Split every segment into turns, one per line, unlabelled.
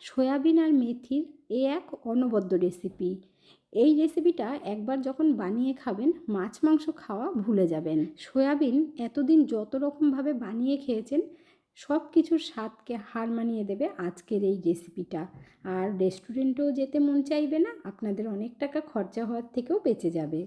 Soybean আর মেথির এক অনবদ্য রেসিপি। এই রেসিপিটা একবার যখন বানিয়ে খাবেন মাছ মাংস খাওয়া ভুলে যাবেন। সয়াবিন এতদিন যত রকমভাবে বানিয়ে খেয়েছেন সব কিছুর স্বাদকে হার মানিয়ে দেবে আজকের এই রেসিপিটা। আর রেস্টুরেন্টেও যেতে মন চাইবে না, আপনাদের অনেক টাকা খরচা হওয়ার থেকেও বেঁচে যাবে।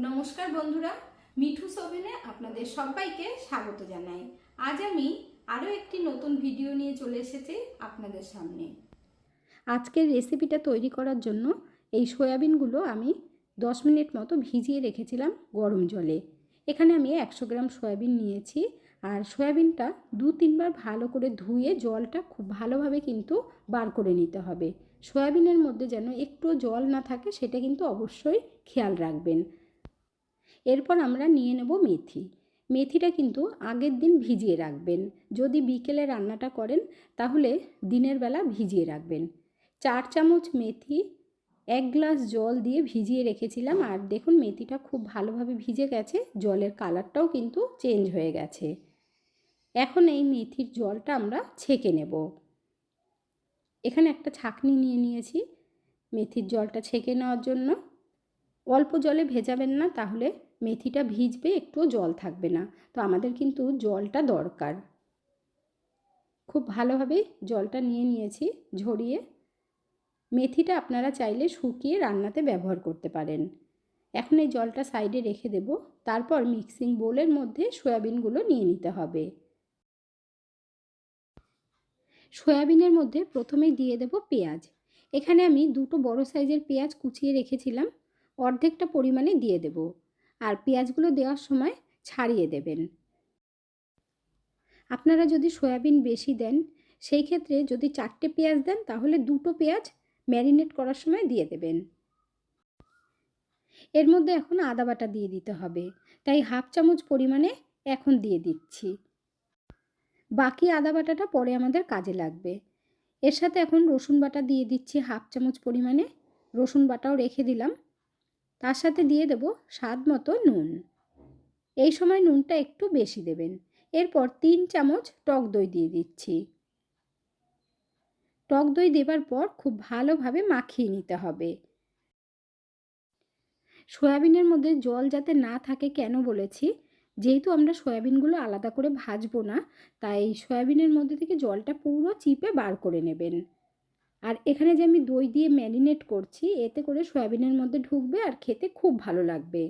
নমস্কার বন্ধুরা, মিঠুস ওভেনে আপনাদের সবাইকে স্বাগত জানাই। আজ আমি আরও একটি নতুন ভিডিও নিয়ে চলে এসেছি আপনাদের সামনে। আজকের রেসিপিটা তৈরি করার জন্য এই সয়াবিনগুলো আমি 10 মিনিট মতো ভিজিয়ে রেখেছিলাম গরম জলে। এখানে আমি 100 গ্রাম সয়াবিন নিয়েছি। আর সয়াবিনটা 2-3 বার ভালো করে ধুয়ে জলটা খুব ভালোভাবে কিন্তু বার করে নিতে হবে। সয়াবিনের মধ্যে যেন একটু জল না থাকে সেটা কিন্তু অবশ্যই খেয়াল রাখবেন। এরপর আমরা নিয়ে নেব মেথি। মেথিটা কিন্তু আগের দিন ভিজিয়ে রাখবেন। যদি বিকেলে রান্নাটা করেন তাহলে দিনের বেলা ভিজিয়ে রাখবেন। 4 চামচ মেথি 1 গ্লাস জল দিয়ে ভিজিয়ে রেখেছিলাম। আর দেখুন মেথিটা খুব ভালোভাবে ভিজে গেছে, জলের কালারটাও কিন্তু চেঞ্জ হয়ে গেছে। এখন এই মেথির জলটা আমরা ছেঁকে নেব। এখানে একটা ছাঁকনি নিয়ে নিয়েছি মেথির জলটা ছেঁকে নেওয়ার জন্য। অল্প জলে ভেজাবেন না, তাহলে মেথিটা ভিজবে, একটুও জল থাকবে না। তো আমাদের কিন্তু জলটা দরকার। খুব ভালোভাবে জলটা নিয়ে নিয়েছি ঝরিয়ে। মেথিটা আপনারা চাইলে শুকিয়ে রান্নাতে ব্যবহার করতে পারেন। এখন এই জলটা সাইডে রেখে দেব। তারপর মিক্সিং বোলের মধ্যে সয়াবিনগুলো নিয়ে নিতে হবে। সয়াবিনের মধ্যে প্রথমেই দিয়ে দেব পেঁয়াজ। এখানে আমি 2টো বড় সাইজের পেঁয়াজ কুচিয়ে রেখেছিলাম, অর্ধেকটা পরিমাণে দিয়ে দেব। আর পেঁয়াজগুলো দেওয়ার সময় ছাড়িয়ে দেবেন। আপনারা যদি সয়াবিন বেশি দেন, সেই ক্ষেত্রে যদি 4টে পেঁয়াজ দেন তাহলে 2টো পেঁয়াজ ম্যারিনেট করার সময় দিয়ে দেবেন। এর মধ্যে এখন আদা বাটা দিয়ে দিতে হবে, তাই 1/2 চামচ পরিমাণে এখন দিয়ে দিচ্ছি। বাকি আদা বাটাটা পরে আমাদের কাজে লাগবে। এর সাথে এখন রসুন বাটা দিয়ে দিচ্ছি 1/2 চামচ পরিমাণে। রসুন বাটাও রেখে দিলাম। তার সাথে দিয়ে দেব স্বাদ মতো নুন। এই সময় নুনটা একটু বেশি দেবেন। এরপর 3 চামচ টক দই দিয়ে দিচ্ছি। টক দই দেবার পর খুব ভালোভাবে মাখিয়ে নিতে হবে। সয়াবিনের মধ্যে জল যাতে না থাকে কেন বলেছি, যেহেতু আমরা সয়াবিনগুলো আলাদা করে ভাজবো না, তাই সয়াবিনের মধ্যে থেকে জলটা পুরো চিপে বার করে নেবেন। আর এখানে যে আমি দই দিয়ে ম্যারিনেট করছি, এতে করে সয়াবিনের মধ্যে ঢুকবে আর খেতে খুব ভালো লাগবে।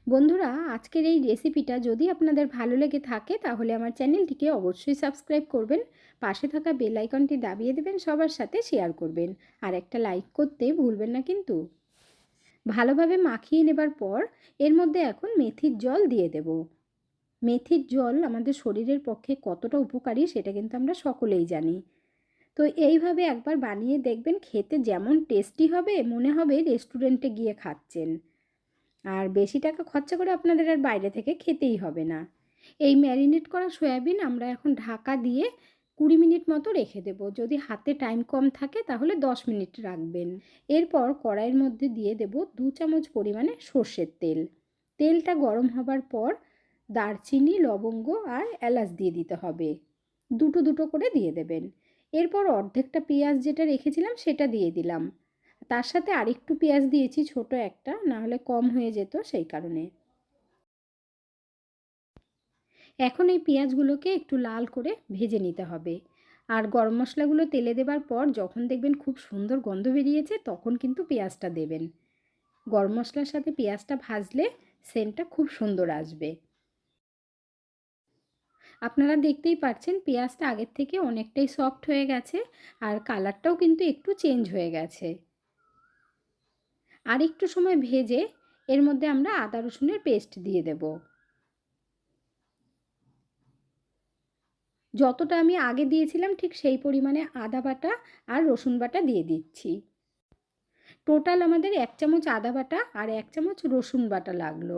বন্ধুরা, আজকের এই রেসিপিটা যদি আপনাদের ভালো লেগে থাকে তাহলে আমার চ্যানেলটিকে অবশ্যই সাবস্ক্রাইব করবেন। পাশে থাকা বেল আইকনটি দাবিয়ে দেবেন, সবার সাথে শেয়ার করবেন। আর একটা লাইক করতে ভুলবেন না কিন্তু। ভালোভাবে মাখিয়ে নেবার পর এর মধ্যে এখন মেথির জল দিয়ে দেব। মেথির জল আমাদের শরীরের পক্ষে কতটা উপকারী সেটা কিন্তু আমরা সকলেই জানি। তো এইভাবে একবার বানিয়ে দেখবেন, খেতে যেমন টেস্টি হবে মনে হবে রেস্টুরেন্টে গিয়ে খাচ্ছেন। আর বেশি টাকা খরচা করে আপনাদের আর বাইরে থেকে খেতেই হবে না। এই ম্যারিনেট করা সয়াবিন আমরা এখন ঢাকা দিয়ে 20 মিনিট মতো রেখে দেব। যদি হাতে টাইম কম থাকে তাহলে 10 মিনিট রাখবেন। এরপর কড়াইয়ের মধ্যে দিয়ে দেব 2 চামচ পরিমাণে সর্ষের তেল। তেলটা গরম হবার পর দারচিনি, লবঙ্গ আর এলাচ দিয়ে দিতে হবে। দুটো দুটো করে দিয়ে দেবেন। এরপর অর্ধেকটা পেঁয়াজ যেটা রেখেছিলাম সেটা দিয়ে দিলাম। তার সাথে আরেকটু পেঁয়াজ দিয়েছি, ছোট একটা, না হলে কম হয়ে যেত সেই কারণে। এখন এই পেঁয়াজগুলোকে একটু লাল করে ভেজে নিতে হবে। আর গরম মশলাগুলো তেলে দেবার পর যখন দেখবেন খুব সুন্দর গন্ধ বেরিয়েছে তখন কিন্তু পেঁয়াজটা দেবেন। গরম মশলার সাথে পেঁয়াজটা ভাজলে সেন্টটা খুব সুন্দর আসবে। আপনারা দেখতেই পাচ্ছেন পেঁয়াজটা আগের থেকে অনেকটাই সফট হয়ে গেছে আর কালারটাও কিন্তু একটু চেঞ্জ হয়ে গেছে। আর একটু সময় ভেজে এর মধ্যে আমরা আদা রসুনের পেস্ট দিয়ে দেব। যতটা আমি আগে দিয়েছিলাম ঠিক সেই পরিমাণে আদা বাটা আর রসুন বাটা দিয়ে দিচ্ছি। টোটাল আমাদের 1 চামচ আদা বাটা আর 1 চামচ রসুন বাটা লাগলো।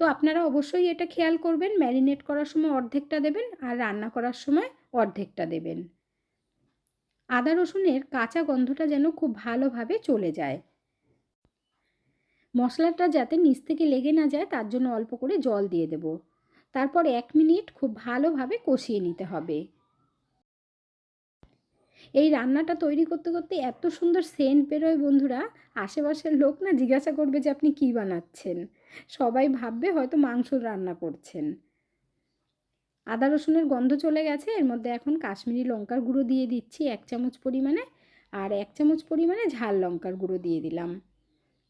তো আপনারা অবশ্যই এটা খেয়াল করবেন, ম্যারিনেট করার সময় অর্ধেকটা দেবেন আর রান্না করার সময় অর্ধেকটা দেবেন। আদা রসুনের কাঁচা গন্ধটা যেন খুব ভালোভাবে চলে যায়। মশলাটা যাতে নিচ থেকে লেগে না যায় তার জন্য অল্প করে জল দিয়ে দেব। তারপর 1 মিনিট খুব ভালোভাবে কষিয়ে নিতে হবে। এই রান্নাটা তৈরি করতে করতে এত সুন্দর সেন্ট বেরোয় বন্ধুরা, আশেপাশের লোক না জিজ্ঞাসা করবে যে আপনি কী বানাচ্ছেন। সবাই ভাববে হয়তো মাংস রান্না করছেন। আদা রসুনের গন্ধ চলে গেছে। এর মধ্যে এখন কাশ্মীরি লঙ্কার গুঁড়ো দিয়ে দিচ্ছি 1 চামচ পরিমাণে, আর 1 চামচ পরিমাণে ঝাল লঙ্কার গুঁড়ো দিয়ে দিলাম।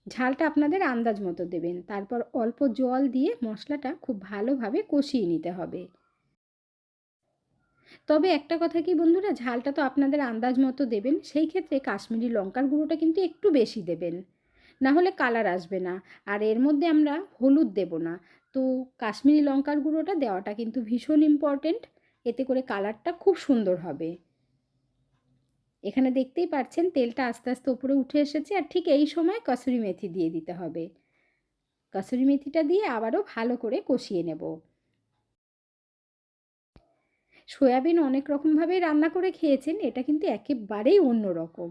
ঝালটা আপনাদের আন্দাজ মতো দেবেন। তারপর অল্প জল দিয়ে মশলাটা খুব ভালোভাবে কষিয়ে নিতে হবে। তবে একটা কথা কি বন্ধুরা, ঝালটা তো আপনাদের আন্দাজ মতো দেবেন, সেই ক্ষেত্রে কাশ্মীরি লঙ্কার গুঁড়োটা কিন্তু একটু বেশি দেবেন, না হলে কালার আসবে না। আর এর মধ্যে আমরা হলুদ দেব না, তো কাশ্মীরি লঙ্কার গুঁড়োটা দেওয়াটা কিন্তু ভীষণ ইম্পর্টেন্ট, এতে করে কালারটা খুব সুন্দর হবে। এখানে দেখতেই পাচ্ছেন তেলটা আস্তে আস্তে উপরে উঠে এসেছে, আর ঠিক এই সময় কসুরি মেথি দিয়ে দিতে হবে। কসুরি মেথিটা দিয়ে আবারও ভালো করে কষিয়ে নেব। সয়াবিন অনেক রকমভাবেই রান্না করে খেয়েছেন, এটা কিন্তু একেবারেই অন্য রকম।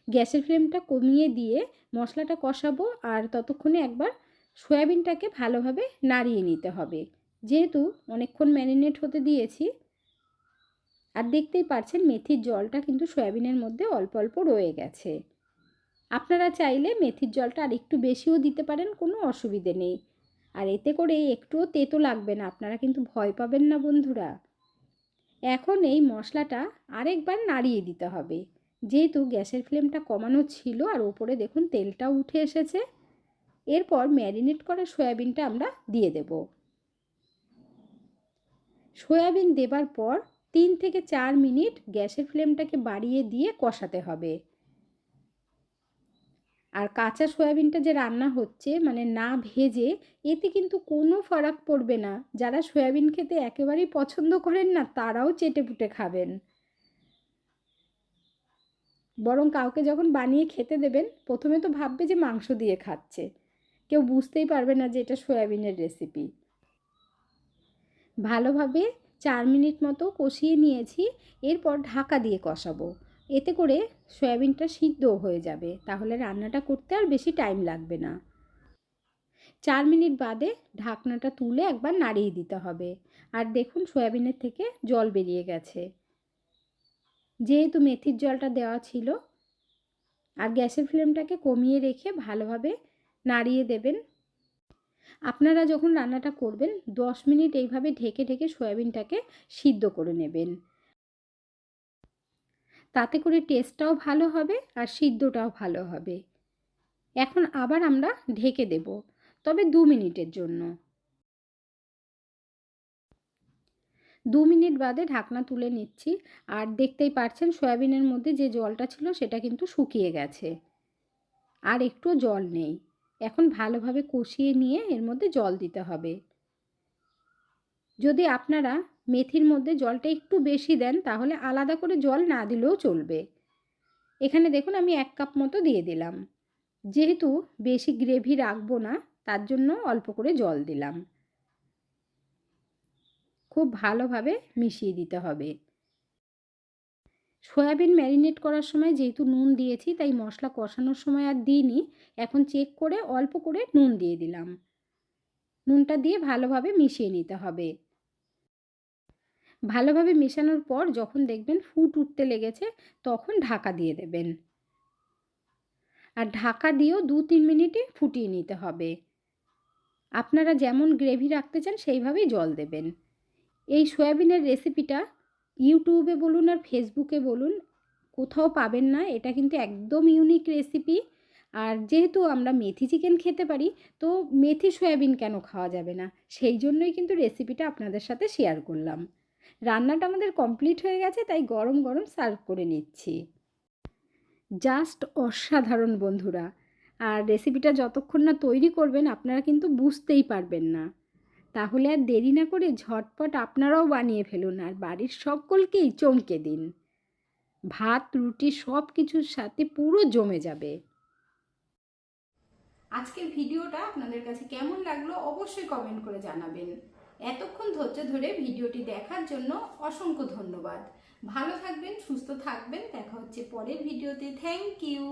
গ্যাসের ফ্লেমটা কমিয়ে দিয়ে মশলাটা কষাবো, আর ততক্ষণে একবার সয়াবিনটাকে ভালোভাবে নাড়িয়ে নিতে হবে, যেহেতু অনেকক্ষণ ম্যারিনেট হতে দিয়েছি। আর দেখতেই পাচ্ছেন মেথির জলটা কিন্তু সয়াবিনের মধ্যে অল্প অল্প রয়ে গেছে। আপনারা চাইলে মেথির জলটা আর একটু বেশিও দিতে পারেন, কোনো অসুবিধে নেই। আর এতে করে একটুও তেতো লাগবে না, আপনারা কিন্তু ভয় পাবেন না বন্ধুরা। এখন এই মশলাটা আরেকবার নাড়িয়ে দিতে হবে, যেহেতু গ্যাসের ফ্লেমটা কমানো ছিল আর ওপরে দেখুন তেলটাও উঠে এসেছে। এরপর ম্যারিনেট করা সয়াবিনটা আমরা দিয়ে দেব। সয়াবিন দেবার পর 3 থেকে 4 মিনিট গ্যাসের ফ্লেমটাকে বাড়িয়ে দিয়ে কষাতে হবে। আর কাঁচা সয়াবিনটা যে রান্না হচ্ছে মানে না ভেজে, এতে কিন্তু কোনো ফারাক পড়বে না। যারা সয়াবিন খেতে একেবারেই পছন্দ করেন না, তারাও চেটেপুটে খাবেন। বরং কাউকে যখন বানিয়ে খেতে দেবেন, প্রথমে তো ভাববে যে মাংস দিয়ে খাচ্ছে, কেউ বুঝতেই পারবে না যে এটা সয়াবিনের রেসিপি। ভালোভাবে 4 মিনিট মতো কষিয়ে নিয়েছি। এরপর ঢাকা দিয়ে কষাবো, এতে করে সয়াবিনটা সিদ্ধ হয়ে যাবে, তাহলে রান্নাটা করতে আর বেশি টাইম লাগবে না। 4 মিনিট বাদে ঢাকনাটা তুলে একবার নাড়িয়ে দিতে হবে। আর দেখুন সয়াবিনের থেকে জল বেরিয়ে গেছে, যেহেতু মেথির জলটা দেওয়া ছিল। আর গ্যাসের ফ্লেমটাকে কমিয়ে রেখে ভালোভাবে নাড়িয়ে দেবেন। আপনারা যখন রান্নাটা করবেন 10 মিনিট এইভাবে ঢেকে ঢেকে সয়াবিনটাকে সিদ্ধ করে নেবেন, তাতে করে টেস্টটাও ভালো হবে আর সিদ্ধটাও ভালো হবে। এখন আবার আমরা ঢেকে দেব, তবে 2 মিনিটের জন্য। 2 মিনিট বাদে ঢাকনা তুলে নিচ্ছি, আর দেখতেই পাচ্ছেন সয়াবিনের মধ্যে যে জলটা ছিল সেটা কিন্তু শুকিয়ে গেছে, আর একটু জল নেই। এখন ভালোভাবে কষিয়ে নিয়ে এর মধ্যে জল দিতে হবে। যদি আপনারা মেথির মধ্যে জলটা একটু বেশি দেন, তাহলে আলাদা করে জল না দিলেও চলবে। এখানে দেখুন আমি 1 কাপ মতো দিয়ে দিলাম, যেহেতু বেশি গ্রেভি রাখবো না, তার জন্য অল্প করে জল দিলাম। খুব ভালোভাবে মিশিয়ে দিতে হবে। সয়াবিন ম্যারিনেট করার সময় যেহেতু নুন দিয়েছি, তাই মশলা কষানোর সময় আর দিইনি। এখন চেক করে অল্প করে নুন দিয়ে দিলাম। নুনটা দিয়ে ভালোভাবে মিশিয়ে নিতে হবে। ভালোভাবে মেশানোর পর যখন দেখবেন ফুট উঠতে লেগেছে, তখন ঢাকা দিয়ে দেবেন। আর ঢাকা দিয়েও 2-3 মিনিটে ফুটিয়ে নিতে হবে। আপনারা যেমন গ্রেভি রাখতে চান সেইভাবেই জল দেবেন। এই সয়াবিনের রেসিপিটা ইউটিউবে বলুন আর ফেসবুকে বলুন, কোথাও পাবেন না। এটা কিন্তু একদম ইউনিক রেসিপি। আর যেহেতু আমরা মেথি চিকেন খেতে পারি, তো মেথি সয়াবিন কেন খাওয়া যাবে না, সেই জন্যই কিন্তু রেসিপিটা আপনাদের সাথে শেয়ার করলাম। রান্নাটা আমাদের কমপ্লিট হয়ে গেছে, তাই গরম গরম সার্ভ করে নিচ্ছি। জাস্ট অসাধারণ বন্ধুরা। আর রেসিপিটা যতক্ষণ না তৈরি করবেন, আপনারা কিন্তু বুঝতেই পারবেন না। তাহলে আর দেরি না করে ঝটপট আপনারাও বানিয়ে ফেলুন, আর বাড়ির সকলকেই চমকে দিন। ভাত রুটি সব কিছুর সাথে পুরো জমে যাবে। আজকের ভিডিওটা আপনাদের কাছে কেমন লাগলো অবশ্যই কমেন্ট করে জানাবেন। এতক্ষণ ধৈর্য ধরে ভিডিওটি দেখার জন্য অসংখ্য ধন্যবাদ। ভালো থাকবেন, সুস্থ থাকবেন। দেখা হচ্ছে পরের ভিডিওতে। Thank you.